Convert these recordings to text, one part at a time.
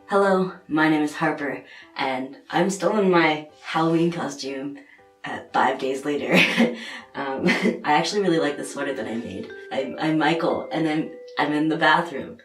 Hello, my name is Harper, and I'm still in my Halloween costume 5 days later. I actually really like the sweater that I made. I'm Michael, and I'm in the bathroom.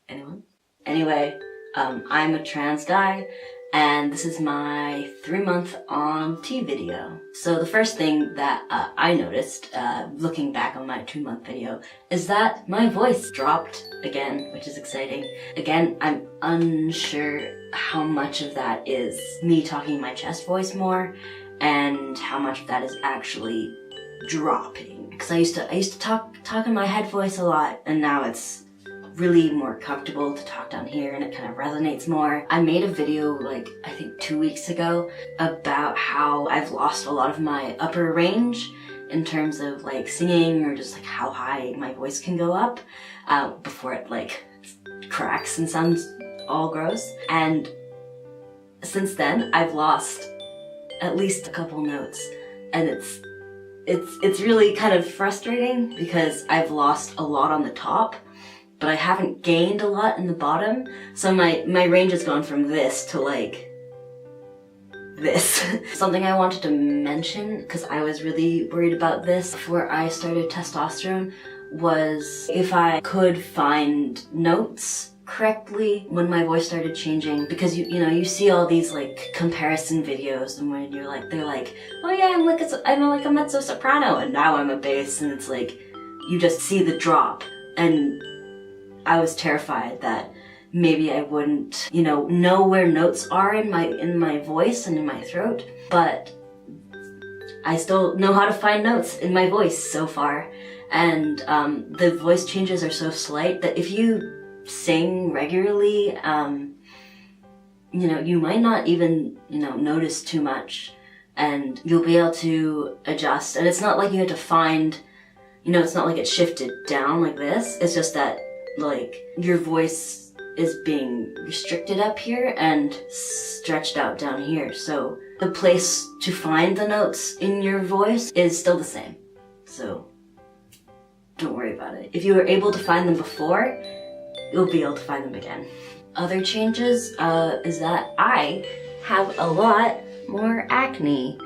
Anyone? Anyway, I'm a trans guy, and this is my 3-month on T video. So the first thing that I noticed, looking back on my 2-month video, is that my voice dropped again, which is exciting. Again, I'm unsure how much of that is me talking my chest voice more, and how much of that is actually dropping. Because I used to talk in my head voice a lot, and now it's really more comfortable to talk down here and it kind of resonates more. I made a video I think 2 weeks ago about how I've lost a lot of my upper range in terms of singing or just how high my voice can go up before it cracks and sounds all gross. And since then I've lost at least a couple notes, and it's really kind of frustrating because I've lost a lot on the top, but I haven't gained a lot in the bottom. So my range has gone from this to this. Something I wanted to mention, because I was really worried about this before I started testosterone, was if I could find notes correctly when my voice started changing, because you see all these comparison videos, and when they're like, oh yeah, I'm like a mezzo soprano, and now I'm a bass, and it's you just see the drop. And I was terrified that maybe I wouldn't, know where notes are in my voice and in my throat, but I still know how to find notes in my voice so far. And the voice changes are so slight that if you sing regularly, you might not even, notice too much, and you'll be able to adjust. And it's not like you have to find, it's not like it's shifted down like this. It's just that your voice is being restricted up here and stretched out down here. So the place to find the notes in your voice is still the same. So don't worry about it. If you were able to find them before, you'll be able to find them again. Other changes is that I have a lot more acne.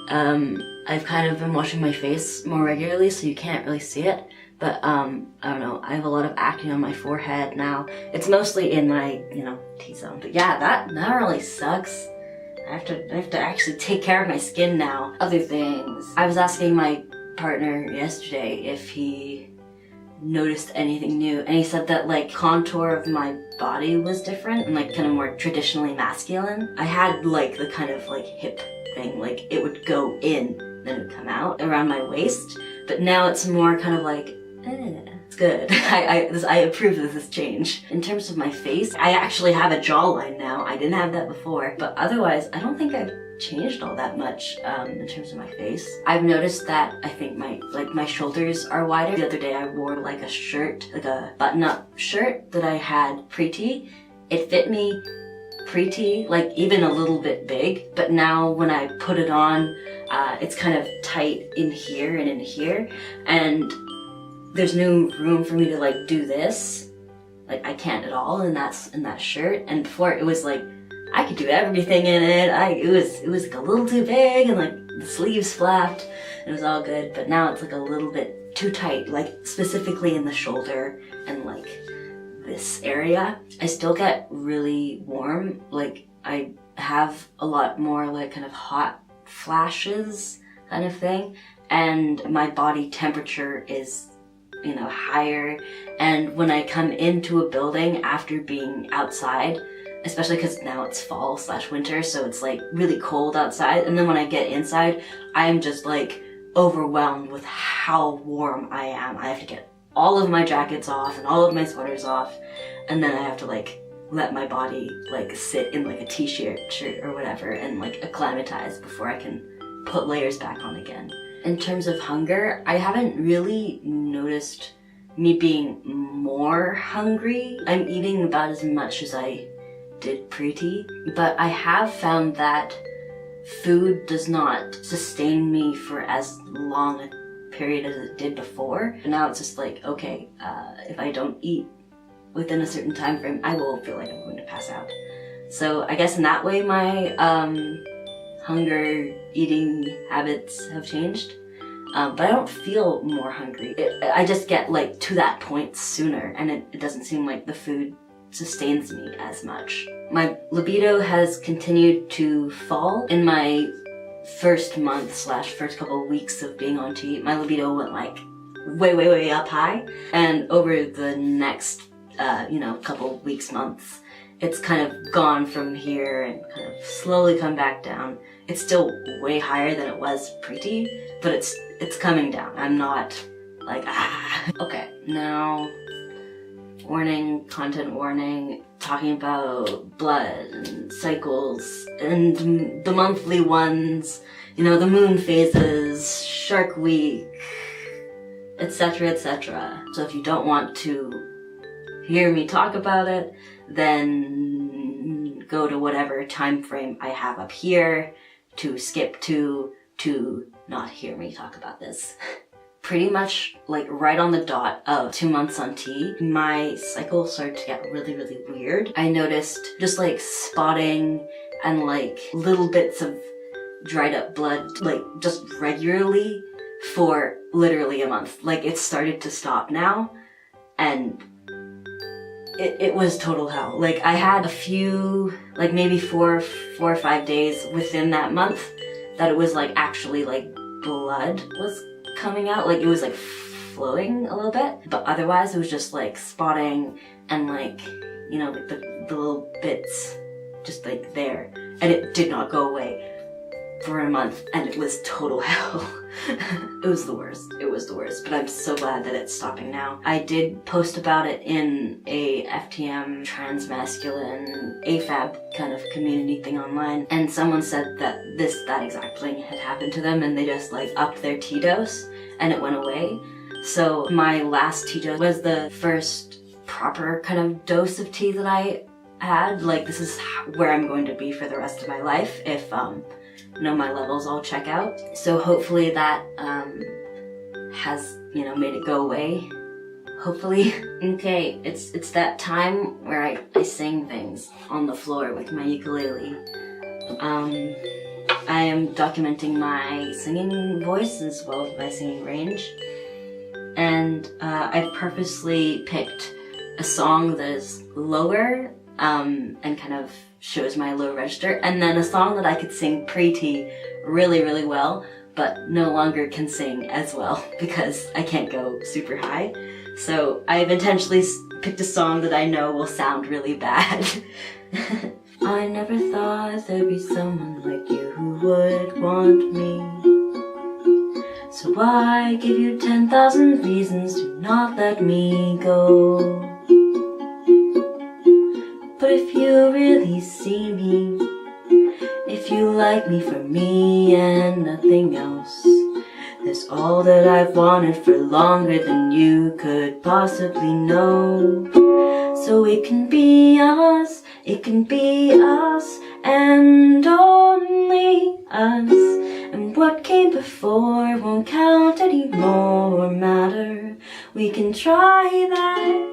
I've kind of been washing my face more regularly, so you can't really see it. But, I don't know, I have a lot of acne on my forehead now. It's mostly in my, T-zone. But yeah, that really sucks. I have to actually take care of my skin now. Other things. I was asking my partner yesterday if he noticed anything new, and he said that contour of my body was different and kind of more traditionally masculine. I had the kind of hip thing, it would go in, then it would come out around my waist. But now it's more kind of it's good. I approve of this change. In terms of my face, I actually have a jawline now. I didn't have that before. But otherwise, I don't think I've changed all that much in terms of my face. I've noticed that I think my shoulders are wider. The other day I wore a shirt, a button-up shirt that I had pre-T. It fit me pre-T, even a little bit big. But now when I put it on, it's kind of tight in here and in here, and there's no room for me to do this. I can't at all in that shirt. And before it was I could do everything in it. It was a little too big, and the sleeves flapped, and it was all good. But now it's a little bit too tight, specifically in the shoulder and this area. I still get really warm. I have a lot more kind of hot flashes kind of thing, and my body temperature is higher. And when I come into a building after being outside, especially because now it's fall / winter, so it's really cold outside, and then when I get inside, I am just overwhelmed with how warm I am. I have to get all of my jackets off and all of my sweaters off, and then I have to let my body sit in a t-shirt or whatever and acclimatize before I can put layers back on again. In terms of hunger, I haven't really noticed me being more hungry. I'm eating about as much as I did pre-T, but I have found that food does not sustain me for as long a period as it did before. And now it's just okay, if I don't eat within a certain time frame, I will feel like I'm going to pass out. So I guess in that way my hunger eating habits have changed. But I don't feel more hungry. I just get like to that point sooner, and it doesn't seem like the food sustains me as much. My libido has continued to fall. In my first month / first couple of weeks of being on T, my libido went like way up high. And over the next, couple of weeks, months, it's kind of gone from here and kind of slowly come back down. It's still way higher than it was pre-T, but it's coming down. I'm not like, Okay, now, content warning, talking about blood and cycles and the monthly ones, the moon phases, Shark Week, etc., etc. So if you don't want to hear me talk about it, then go to whatever time frame I have up here to skip to not hear me talk about this. Pretty much like right on the dot of 2 months on T, my cycle started to get really weird. I noticed just like spotting and like little bits of dried up blood, like just regularly for literally a month. Like it started to stop now, and it was total hell. Like I had a few, like maybe 4 or 5 days within that month that it was like actually like blood was coming out. Like it was like flowing a little bit. But otherwise it was just like spotting and like, like the little bits just like there. And it did not go away for a month, and it was total hell. It was the worst, but I'm so glad that it's stopping now. I did post about it in a FTM transmasculine AFAB kind of community thing online, and someone said that that exact thing had happened to them, and they just like upped their T dose and it went away. So my last T dose was the first proper kind of dose of T that I had. Like this is where I'm going to be for the rest of my life if my levels all check out. So hopefully that has made it go away. Hopefully. Okay, it's that time where I sing things on the floor with my ukulele. I am documenting my singing voice as well as my singing range, and I've purposely picked a song that is lower and kind of shows my low register, and then a song that I could sing pre-T really well, but no longer can sing as well because I can't go super high. So I've intentionally picked a song that I know will sound really bad. I never thought there'd be someone like you who would want me. So I give you 10,000 reasons to not let me go. But if you really see me, if you like me for me and nothing else, there's all that I've wanted for longer than you could possibly know. So it can be us, and only us. And what came before won't count anymore or matter. We can try that.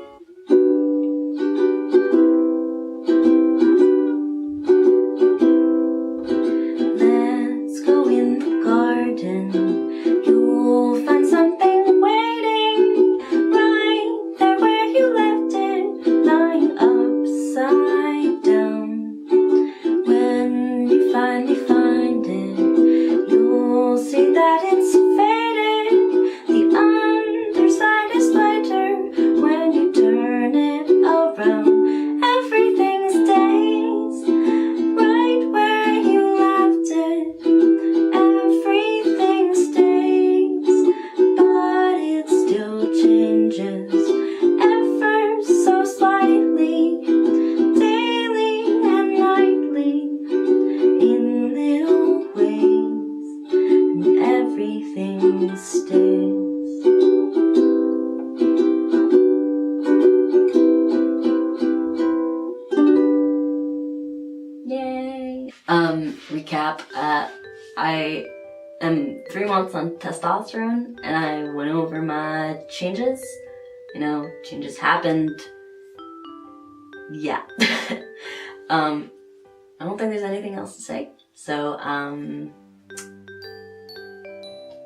You'll find something waiting right there where you left it, lying upside down. When you finally find it, you'll see that it's faded. The underside is lighter when you turn it around. Everything stays right where you left it. Everything stays, but it still changes ever so slightly, daily and nightly, in little ways, and everything stays. Yay! Recap, I am 3 months on testosterone, and I went over my changes. Changes happened yeah. I don't think there's anything else to say. So,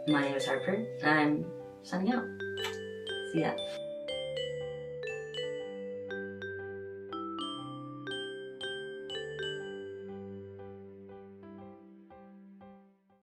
my name is Harper, and I'm signing out. See ya.